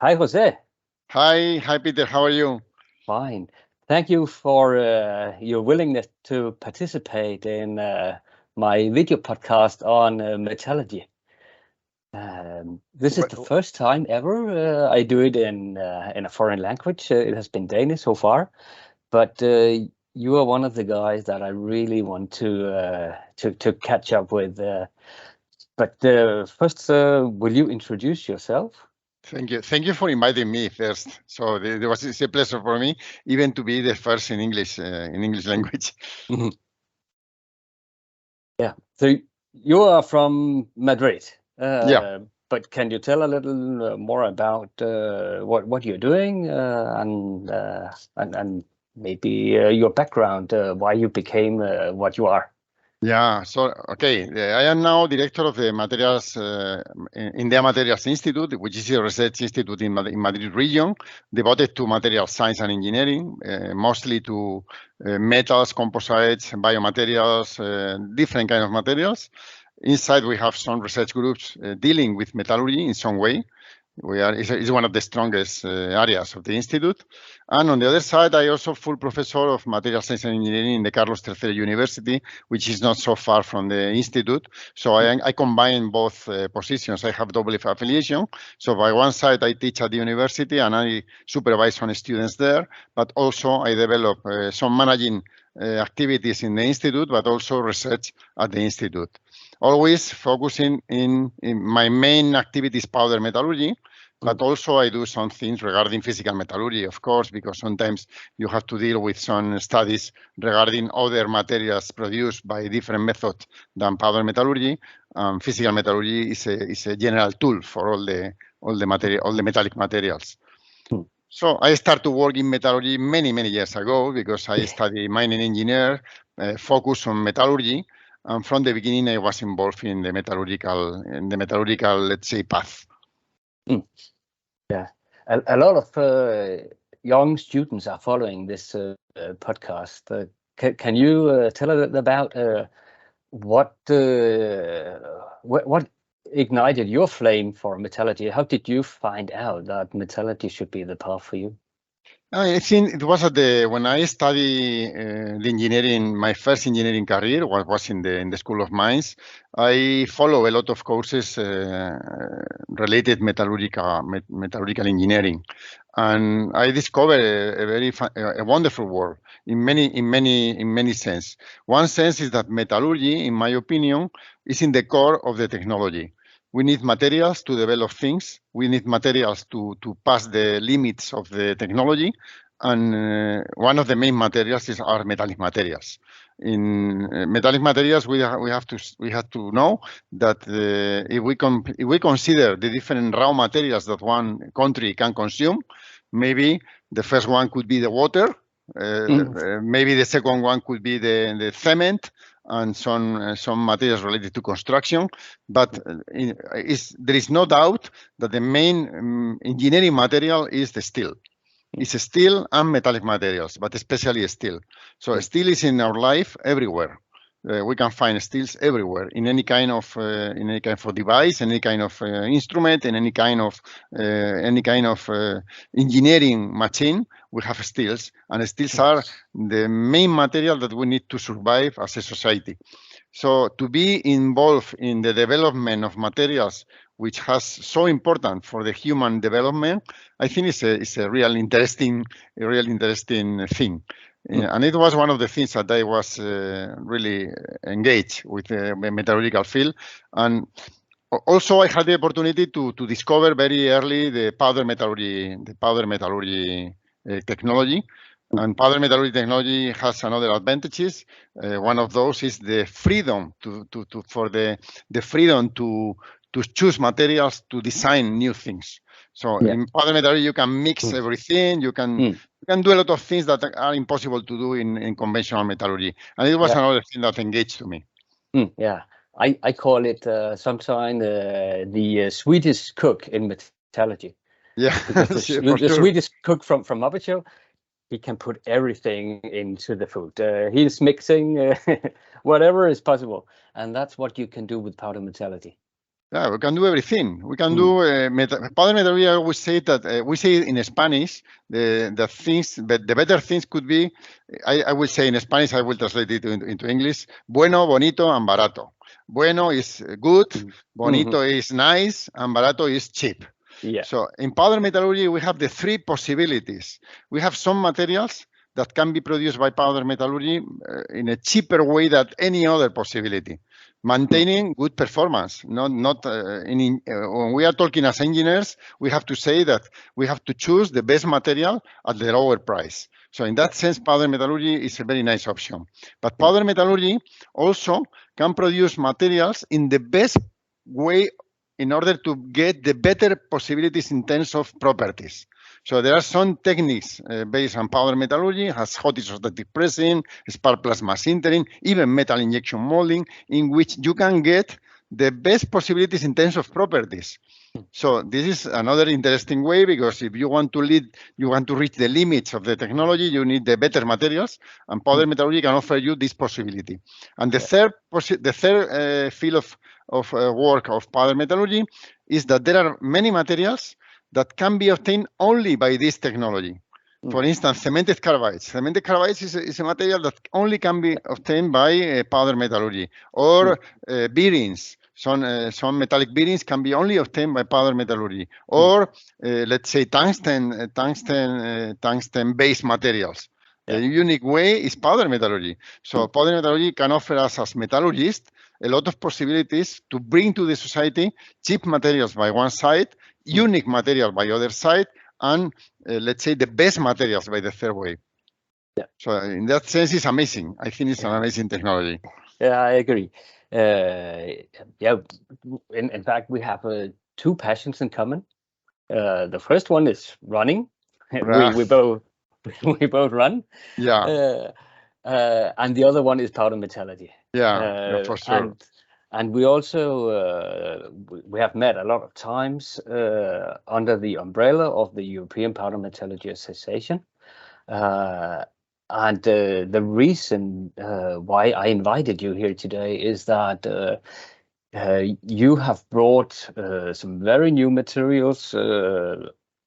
Hi, Jose. Hi, Peter. How are you? Fine. Thank you for your willingness to participate in my video podcast on metallurgy. This is the first time ever I do it in a foreign language. It has been Danish so far, but you are one of the guys that I really want to catch up with. But first, will you introduce yourself? Thank you. Thank you for inviting me first. So it's a pleasure for me, even to be the first in English language. Yeah. So you are from Madrid. Yeah. But can you tell a little more about what you're doing and maybe your background, why you became what you are? Yeah. So okay, I am now director of the materials in the Materials Institute, which is a research institute in Madrid region, devoted to material science and engineering, mostly to metals, composites, biomaterials, different kind of materials. Inside, we have some research groups dealing with metallurgy in some way. It's one of the strongest areas of the institute. And on the other side, I also full professor of material science and engineering in the Carlos III University, which is not so far from the institute. So I combine both positions. I have double affiliation. So by one side, I teach at the university and I supervise some students there, but also I develop some managing activities in the institute, but also research at the institute. Always focusing in my main activity is powder metallurgy, but also I do some things regarding physical metallurgy, of course, because sometimes you have to deal with some studies regarding other materials produced by different methods than powder metallurgy. Physical metallurgy is a general tool for all the metallic materials. So I started to work in metallurgy many years ago because I studied mining engineer, focused on metallurgy, and from the beginning I was involved in the metallurgical, let's say, path. Yeah, a lot of young students are following this podcast. Can you tell a little about what ignited your flame for metallurgy? How did you find out that metallurgy should be the path for you? I think it was when I studied the engineering. My first engineering career was in the School of Mines. I follow a lot of courses related metallurgical engineering, and I discovered a wonderful world in many sense. One sense is that metallurgy, in my opinion, is in the core of the technology. We need materials to develop things. We need materials to pass the limits of the technology. And one of the main materials are metallic materials. In metallic materials, we have to know that if we consider the different raw materials that one country can consume, maybe the first one could be the water. Maybe the second one could be the cement and some materials related to construction. But there is no doubt that the main engineering material is the steel. It's steel and metallic materials, but especially steel. So steel is in our life everywhere. We can find steels everywhere in any kind of device, any kind of instrument, in any kind of engineering machine. We have steels, and steels are the main material that we need to survive as a society. So to be involved in the development of materials which has so important for the human development, I think it's a real interesting thing. And it was one of the things that I was really engaged with the metallurgical field. And also I had the opportunity to discover very early the powder metallurgy technology. And powder metallurgy technology has another advantages. One of those is the freedom the freedom to choose materials to design new things. So in powder metallurgy, you can mix everything. You can do a lot of things that are impossible to do in conventional metallurgy. And it was another thing that engaged to me. Yeah, I call it sometimes the Swedish cook in metallurgy. Yeah, because the sure. Swedish cook from Muppet, he can put everything into the food. He's mixing whatever is possible, and that's what you can do with powder metallurgy. Yeah, we can do everything. We can do powder metallurgy. I always say that we say in Spanish the things, but the better things could be. I will say in Spanish. I will translate it into English. Bueno, bonito, and barato. Bueno is good. Bonito is nice, and barato is cheap. Yeah. So in powder metallurgy, we have the three possibilities. We have some materials that can be produced by powder metallurgy in a cheaper way than any other possibility, maintaining good performance. When we are talking as engineers, we have to say that we have to choose the best material at the lower price. So in that sense, powder metallurgy is a very nice option. But powder metallurgy also can produce materials in the best way in order to get the better possibilities in terms of properties. So there are some techniques based on powder metallurgy, has hot isostatic pressing, spark plasma sintering, even metal injection molding, in which you can get the best possibilities in terms of properties. So this is another interesting way, because if you want to reach the limits of the technology, you need the better materials, and powder metallurgy can offer you this possibility. And the third field of work of powder metallurgy is that there are many materials that can be obtained only by this technology. For instance, cemented carbides. Cemented carbides is a material that only can be obtained by powder metallurgy. Or bearings. Some metallic bearings can be only obtained by powder metallurgy. Or let's say tungsten-based materials. The unique way is powder metallurgy. So powder metallurgy can offer us as metallurgists a lot of possibilities to bring to the society cheap materials by one side, unique material by other side, and let's say the best materials by the third way. Yeah. So in that sense, it's amazing. I think it's an amazing technology. Yeah, I agree. In fact, we have two passions in common. The first one is running. We both run. Yeah. And the other one is powder metallurgy. Yeah, for sure. And we also we have met a lot of times under the umbrella of the European Powder Metallurgy Association. And the reason why I invited you here today is that you have brought some very new materials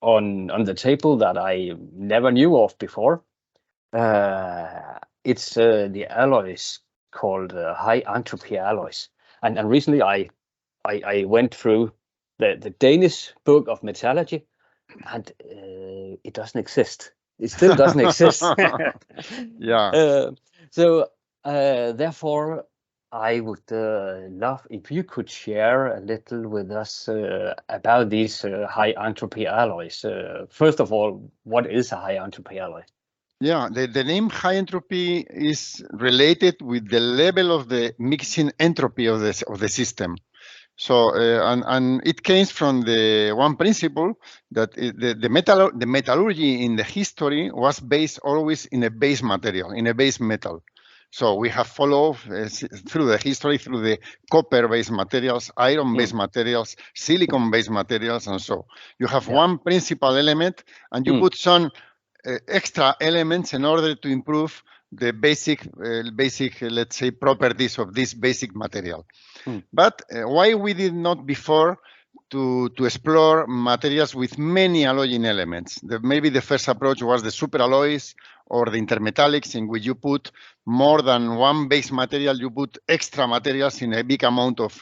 on the table that I never knew of before. It's the alloys called High Entropy Alloys. And recently I went through the Danish book of metallurgy, and it doesn't exist. It still doesn't exist. Yeah. So therefore, I would love if you could share a little with us about these high entropy alloys. First of all, what is a high entropy alloy? Yeah, the name high entropy is related with the level of the mixing entropy of the system. So and it came from the one principle that the metallurgy in the history was based always in a base material, in a base metal. So we have followed through the history, through the copper-based materials, iron-based materials, silicon-based materials, and so. You have one principal element, and you put some extra elements in order to improve the basic, let's say, properties of this basic material. But why we did not before to explore materials with many alloying elements? Maybe the first approach was the superalloys or the intermetallics, in which you put more than one base material, you put extra materials in a big amount of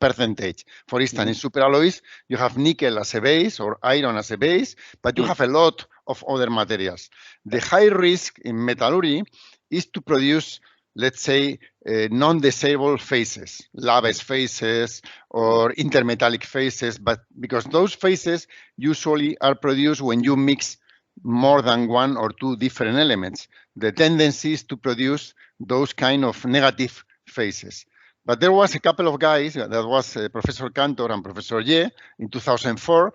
percentage. For instance, in superalloys, you have nickel as a base or iron as a base, but you have a lot of other materials. The high risk in metallurgy is to produce, let's say, non-desirable phases, lavage phases or intermetallic phases, but because those phases usually are produced when you mix more than one or two different elements. The tendency is to produce those kind of negative phases. But there was a couple of guys, that was Professor Cantor and Professor Ye in 2004,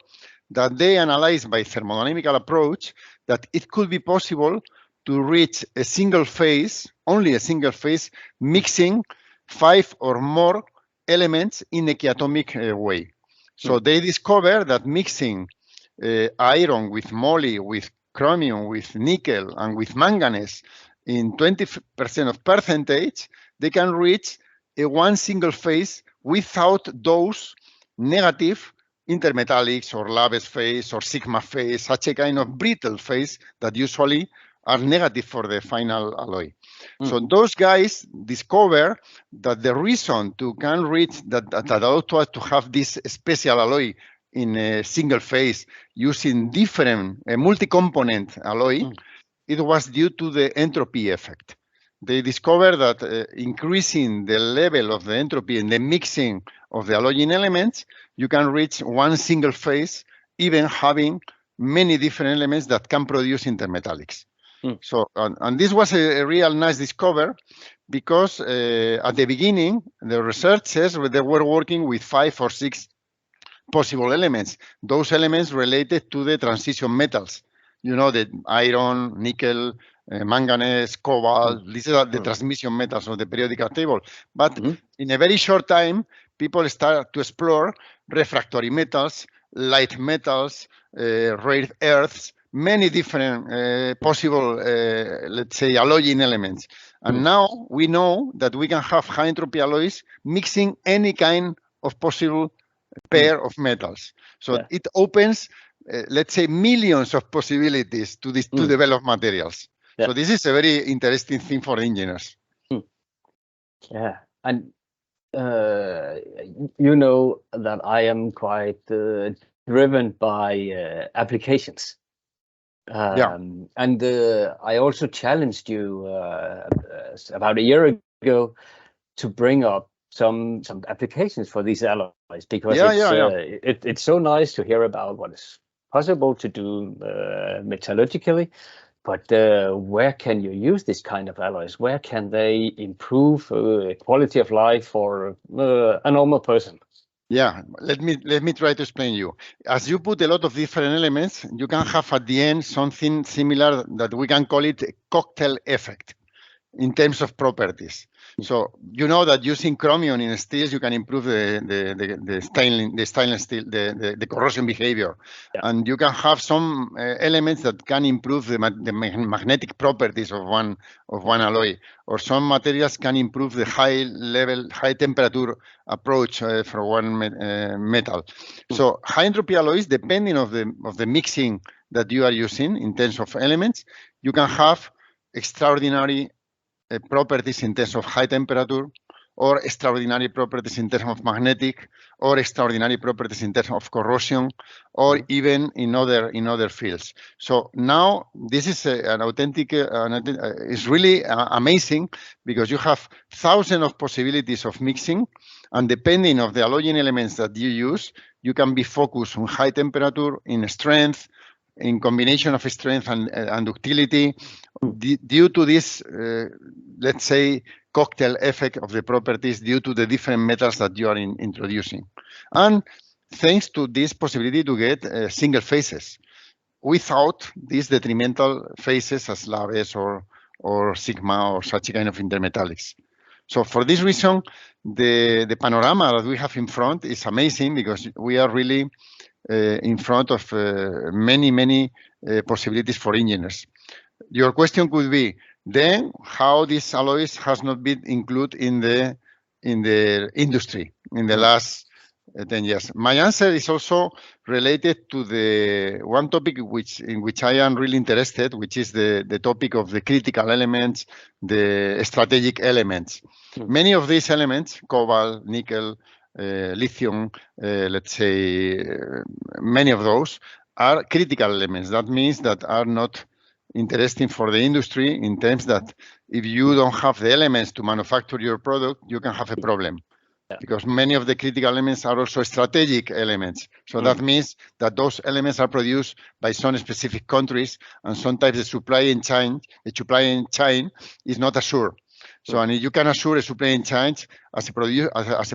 that they analyzed by thermodynamical approach that it could be possible to reach a single phase, only a single phase, mixing 5 or more elements in a chiatomic way. So they discovered that mixing iron with moly, with chromium, with nickel, and with manganese in 20% of percentage, they can reach a one single phase without those negative intermetallics or Laves phase or sigma phase, such a kind of brittle phase that usually are negative for the final alloy. So those guys discover that the reason to can reach that allow to us to have this special alloy in a single phase using different multi-component alloy, it was due to the entropy effect. They discovered that increasing the level of the entropy in the mixing of the alloying elements, you can reach one single phase, even having many different elements that can produce intermetallics. So, and this was a real nice discovery, because at the beginning, the researchers, they were working with 5 or 6 possible elements. Those elements related to the transition metals. You know, the iron, nickel, manganese, cobalt, these are the transmission metals of the periodic table. But in a very short time, people start to explore refractory metals, light metals, rare earths, many different possible, let's say, alloying elements. And now we know that we can have high entropy alloys mixing any kind of possible pair of metals. So it opens, let's say, millions of possibilities to this to develop materials. So this is a very interesting thing for engineers. Yeah, and you know that I am quite driven by applications. And I also challenged you about a year ago to bring up some applications for these alloys, because it's so nice to hear about what is possible to do metallurgically, but where can you use this kind of alloys? Where can they improve quality of life for a normal person? Yeah, let me try to explain you. As you put a lot of different elements, you can have at the end something similar that we can call it a cocktail effect in terms of properties. So you know that using chromium in steels, you can improve the stainless steel, the corrosion behavior, and you can have some elements that can improve the magnetic properties of one alloy, or some materials can improve the high temperature approach for one metal. So high entropy alloys, depending of the mixing that you are using in terms of elements, you can have extraordinary properties in terms of high temperature, or extraordinary properties in terms of magnetic, or extraordinary properties in terms of corrosion, or even in other fields. So now this is an authentic, it's really amazing, because you have thousands of possibilities of mixing, and depending of the alloying elements that you use, you can be focused on high temperature, in strength, in combination of strength and ductility, due to this, let's say, cocktail effect of the properties due to the different metals that you are introducing. And thanks to this possibility to get single phases without these detrimental phases as Laves or sigma or such kind of intermetallics. So for this reason, the panorama that we have in front is amazing, because we are really in front of many possibilities for engineers. Your question could be, then how these alloys has not been included in the industry in the last 10 years? My answer is also related to the one topic in which I am really interested, which is the topic of the critical elements, the strategic elements. Many of these elements, cobalt, nickel, lithium, let's say, many of those are critical elements. That means that are not interesting for the industry, in terms that if you don't have the elements to manufacture your product, you can have a problem. Because many of the critical elements are also strategic elements. So that means that those elements are produced by some specific countries, and sometimes the supply chain is not assured. So, and if you can assure a supply chain as a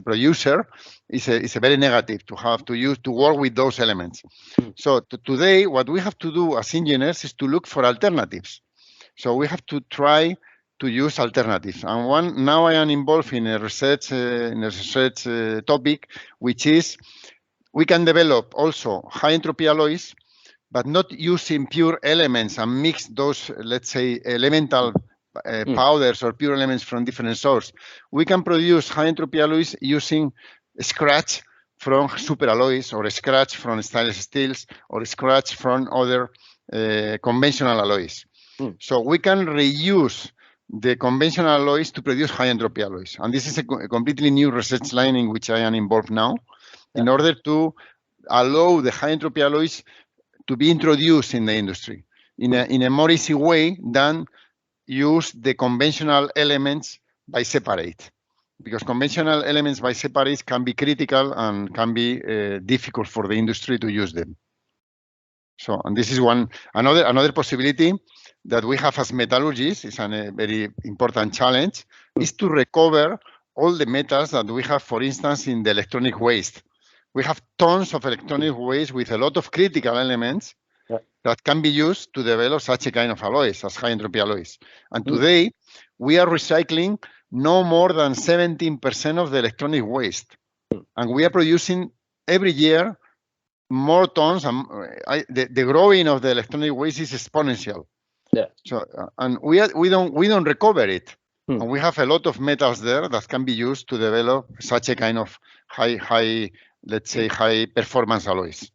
producer, is a very negative to have to work with those elements. So today, what we have to do as engineers is to look for alternatives. So we have to try to use alternatives. And now I am involved in a research topic, which is we can develop also high entropy alloys, but not using pure elements and mix those, let's say, elemental powders or pure elements from different sources. We can produce high entropy alloys using scratch from superalloys, or scratch from stainless steels, or scratch from other conventional alloys. So we can reuse the conventional alloys to produce high entropy alloys. And this is a completely new research line in which I am involved now, in order to allow the high entropy alloys to be introduced in the industry in a more easy way than use the conventional elements by separate. Because conventional elements by separate can be critical and can be difficult for the industry to use them. So, and this is another possibility that we have as metallurgists, is a very important challenge, is to recover all the metals that we have, for instance, in the electronic waste. We have tons of electronic waste with a lot of critical elements that can be used to develop such a kind of alloys as high entropy alloys. And today, we are recycling no more than 17% of the electronic waste. And we are producing every year more tons, and the growing of the electronic waste is exponential. So, and we don't recover it. And we have a lot of metals there that can be used to develop such a kind of high performance alloys.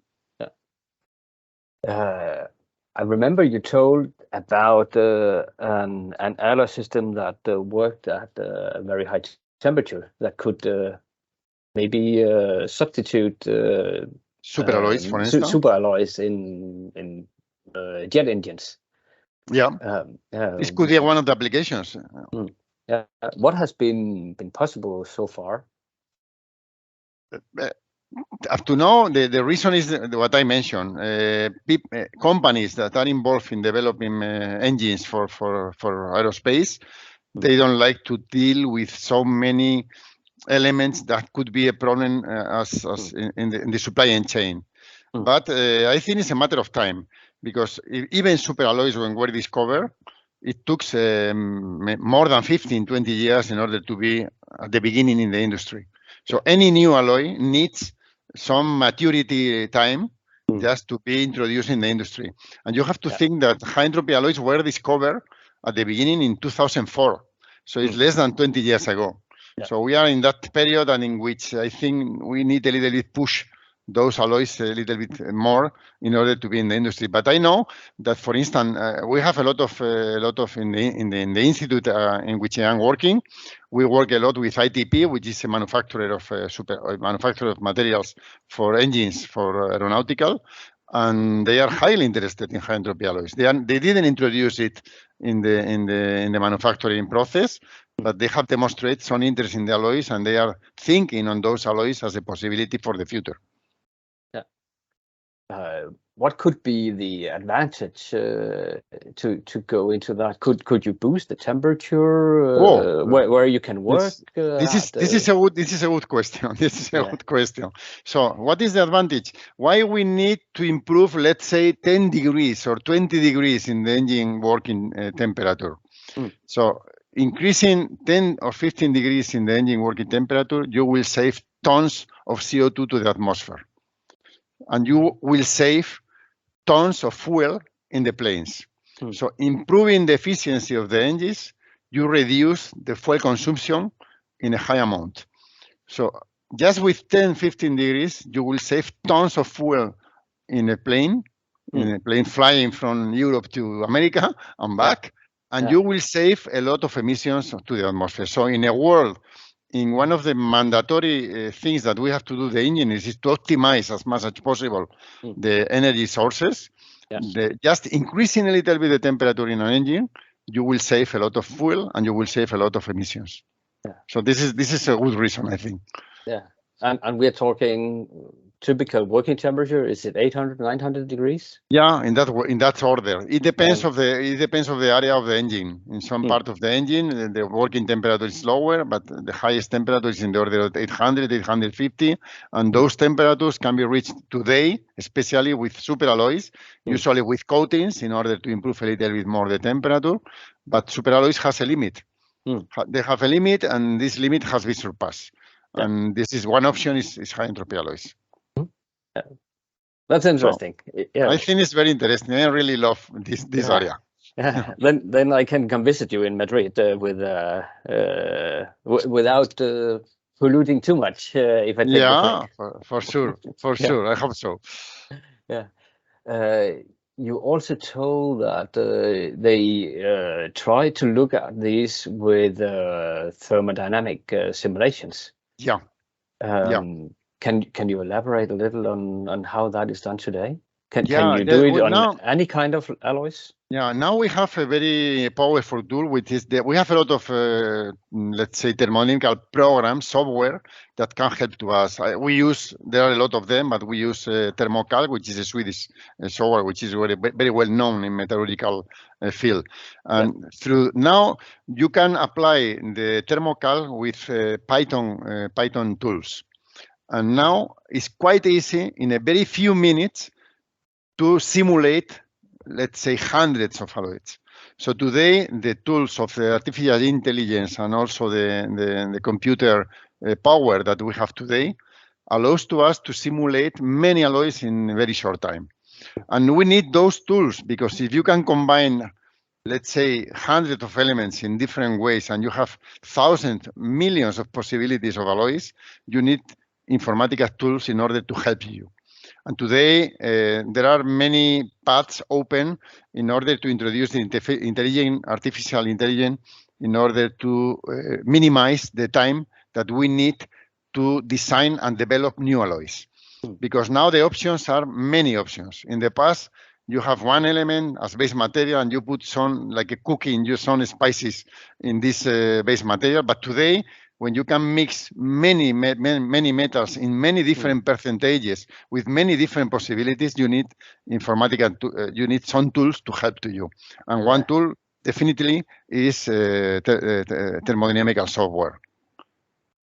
I remember you told about an alloy system that worked at a very high temperature that could maybe substitute superalloys, for instance. Superalloys in jet engines. Yeah, this could be one of the applications. What has been possible so far? Up to now, the reason is what I mentioned. Companies that are involved in developing engines for aerospace, they don't like to deal with so many elements that could be a problem in the supply chain. But I think it's a matter of time, because even superalloys, when were discovered, it took more than 15, 20 years in order to be at the beginning in the industry. So any new alloy needs some maturity time just to be introduced in the industry. And you have to think that high entropy alloys were discovered at the beginning in 2004. So it's less than 20 years ago. So we are in that period, and in which I think we need a little bit push those alloys a little bit more in order to be in the industry. But I know that, for instance, we have a lot of in the institute in which I am working. We work a lot with ITP, which is a manufacturer of materials for engines for aeronautical, and they are highly interested in high entropy alloys. They didn't introduce it in the manufacturing process, but they have demonstrated some interest in the alloys, and they are thinking on those alloys as a possibility for the future. What could be the advantage to go into that? Could you boost the temperature where you can work? This is a good question. This is a good question. So, what is the advantage? Why we need to improve, let's say, 10 degrees or 20 degrees in the engine working temperature? So, increasing 10 or 15 degrees in the engine working temperature, you will save tons of CO2 to the atmosphere. And you will save tons of fuel in the planes. So improving the efficiency of the engines, you reduce the fuel consumption in a high amount. So just with 10, 15 degrees, you will save tons of fuel in a plane flying from Europe to America and back, and you will save a lot of emissions to the atmosphere. So in a world, in one of the mandatory things that we have to do the engineers is to optimize as much as possible the energy sources. Just increasing a little bit the temperature in an engine, you will save a lot of fuel and you will save a lot of emissions. So this is a good reason, I think. And we're talking typical working temperature. Is it 800, 900 degrees? Yeah, in that order. It depends of the area of the engine. In some part of the engine, the working temperature is lower, but the highest temperature is in the order of 800, 850, and those temperatures can be reached today, especially with superalloys, usually with coatings, in order to improve a little bit more the temperature. But superalloys has a limit. They have a limit, and this limit has been surpassed. And this is one option: is high entropy alloys. That's interesting. So, I think it's very interesting. I really love this area. Then I can come visit you in Madrid without polluting too much if I take the Yeah, plane. for sure, for Yeah, sure. I hope so. yeah. You also told that they try to look at these with thermodynamic simulations. Yeah, yeah, Can you elaborate a little on how that is done today? Can yeah. you do it Well, on now, any kind of alloys? yeah, now we have a very powerful tool, which is we have a lot of, let's say, thermodynamical programs, software that can help to us. There are a lot of them, but we use Thermocal, which is a Swedish software, which is very well known in metallurgical field. And through now, you can apply the Thermocal with Python tools. And now it's quite easy in a very few minutes to simulate, let's say, hundreds of alloys. So today, the tools of the artificial intelligence and also the computer power that we have today allows to us to simulate many alloys in a very short time. And we need those tools because if you can combine, let's say, hundreds of elements in different ways and you have thousands, millions of possibilities of alloys, you need informatical tools in order to help you. And today, there are many paths open in order to introduce the artificial intelligence in order to minimize the time that we need to design and develop new alloys. Because now the options are many options. In the past, you have one element as base material and you put some, like a cooking, use some spices in this base material. But today, when you can mix many metals in many different percentages with many different possibilities, you need you need some tools to help to you. And one tool definitely is thermodynamical software.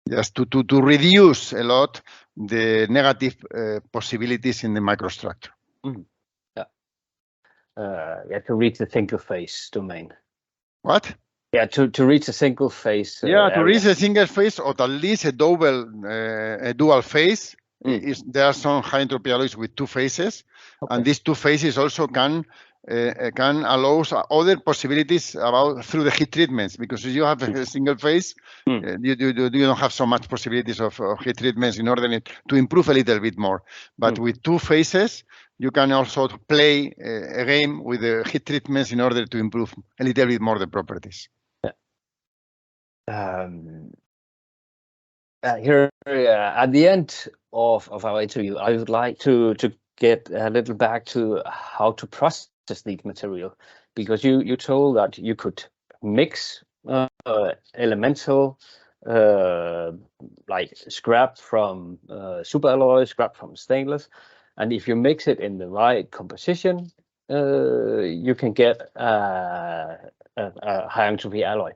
Just to reduce a lot the negative possibilities in the microstructure. Yeah, to reach the single phase domain. What? Yeah, to reach a single phase. Yeah, to area. reach a single phase or at least a dual phase. There are some high entropy alloys with two phases, and these two phases also can allow other possibilities through the heat treatments, because if you have a single phase, you don't have so much possibilities of heat treatments in order to improve a little bit more. But with two phases, you can also play a game with the heat treatments in order to improve a little bit more the properties. Here at the end of our interview, I would like to get a little back to how to process these material, because you told that you could mix elemental like scrap from superalloy, scrap from stainless, and if you mix it in the right composition, you can get a high entropy alloy.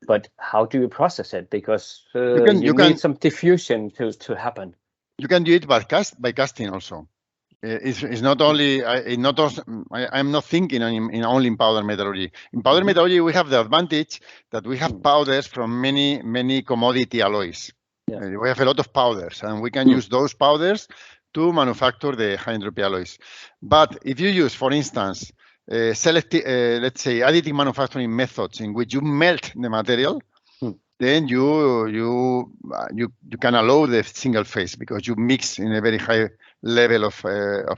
But how do you process it? Because you need some diffusion to happen. You can do it by casting also. It's not only. I'm not thinking only in powder metallurgy. In powder metallurgy, we have the advantage that we have powders from many commodity alloys. We have a lot of powders, and we can use those powders to manufacture the high entropy alloys. But if you use, for instance, let's say additive manufacturing methods in which you melt the material, then you can allow the single phase because you mix in a very high level of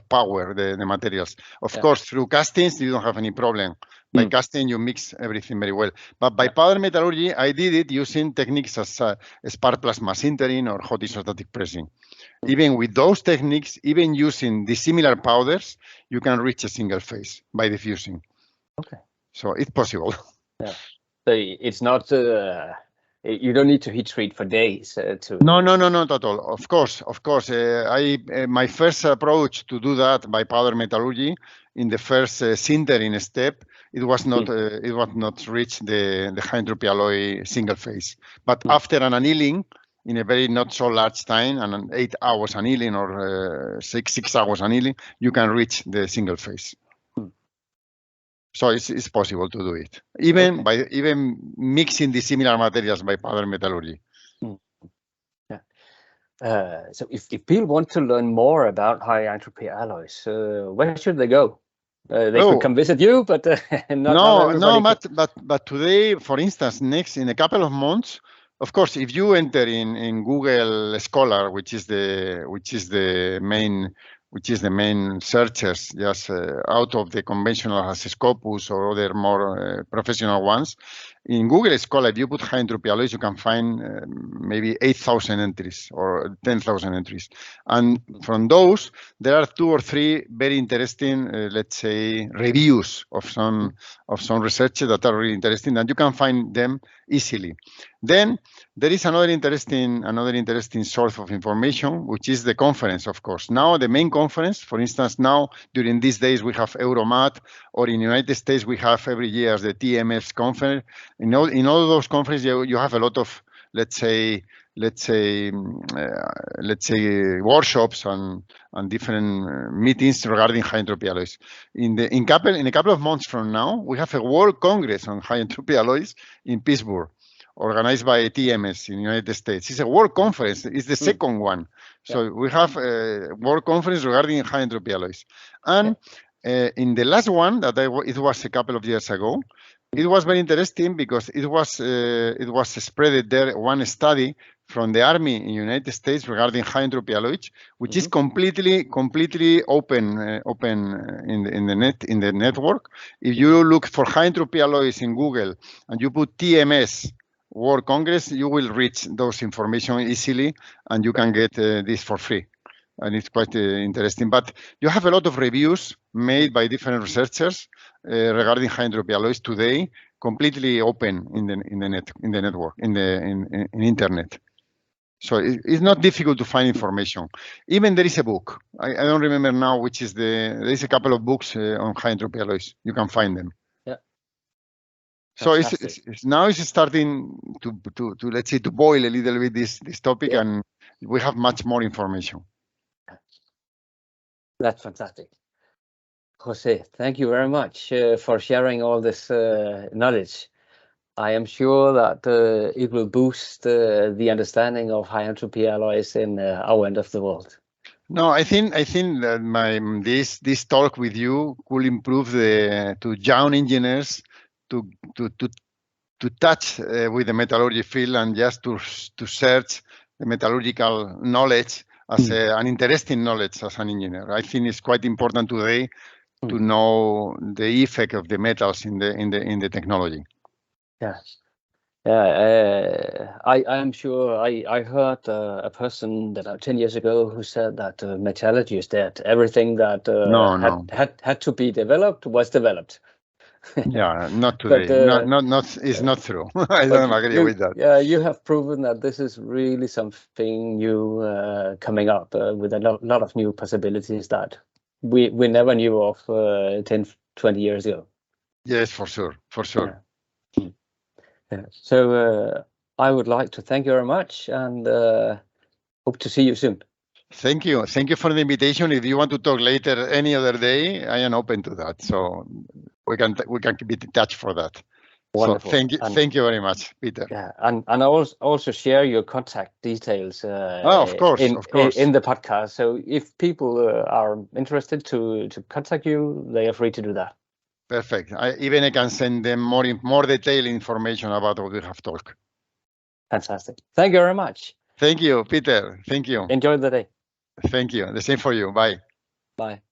power the materials. Of course, through castings you don't have any problem. By casting you mix everything very well. But by powder metallurgy, I did it using techniques as spark plasma sintering or hot isostatic pressing. Even with those techniques, even using the similar powders, you can reach a single phase by diffusing. Okay. So it's possible. Yeah. So it's not. You don't need to heat treat for days to. No, not at all. Of course. My first approach to do that by powder metallurgy in the first sintering step, it was not reach the high entropy alloy single phase. But after an annealing, in a very not so large time, and an 8 hours annealing or 6 hours annealing, you can reach the single phase. So it's possible to do it, even by mixing the similar materials by powder metallurgy. So if people want to learn more about high entropy alloys, where should they go? They could come visit you, but not everybody. No, but today, for instance, in a couple of months, of course, if you enter in Google Scholar, which is the main searchers, just out of the conventional as Scopus or other more professional ones. In Google Scholar, if you put high entropy alloys, you can find maybe 8,000 entries or 10,000 entries. And from those, there are 2 or 3 very interesting, let's say, reviews of some researchers that are really interesting, and you can find them easily. Then there is another interesting source of information, which is the conference, of course. Now the main conference, for instance, now during these days we have Euromat, or in the United States we have every year the TMS conference. In all those conferences you have a lot of, let's say workshops and different meetings regarding high entropy alloys. In a couple of months from now, we have a World Congress on high entropy alloys in Pittsburgh, organized by TMS in the United States. It's a world conference. It's the second one. So we have a world conference regarding high entropy alloys. And in the last one, it was a couple of years ago, it was very interesting because it was spread there one study from the Army in the United States regarding high entropy alloys, which is completely open in the network. If you look for high entropy alloys in Google and you put TMS World Congress, you will reach those information easily, and you can get this for free. And it's quite interesting. But you have a lot of reviews made by different researchers regarding high entropy alloys today, completely open in the network, in internet. So it's not difficult to find information. Even there is a book. I don't remember now which is there is a couple of books on high entropy alloys. You can find them. Yeah. So now it's starting to let's say to boil a little bit this topic, and we have much more information. That's fantastic. Jose, thank you very much for sharing all this knowledge. I am sure that it will boost the understanding of high entropy alloys in our end of the world. No, I think that this talk with you could improve to young engineers to touch with the metallurgy field, and just to search the metallurgical knowledge as an interesting knowledge as an engineer. I think it's quite important today to know the effect of the metals in the technology. Yes. Yeah, I am sure I heard a person that 10 years ago who said that metallurgy is dead. Everything that had to be developed was developed. Yeah, not today. It's not true. I don't agree with that. Yeah, you have proven that this is really something new coming up with a lot of new possibilities that we never knew of 10, 20 years ago. Yes, for sure. Yeah. Yeah. So I would like to thank you very much, and hope to see you soon. Thank you for the invitation. If you want to talk later any other day, I am open to that. So we can keep in touch for that. Wonderful. So thank you very much, Peter. Yeah, and I also share your contact details. Of course. In the podcast. So if people are interested to contact you, they are free to do that. Perfect. I can send them more detailed information about what we have talked. Fantastic. Thank you very much. Thank you, Peter. Thank you. Enjoy the day. Thank you. The same for you. Bye. Bye.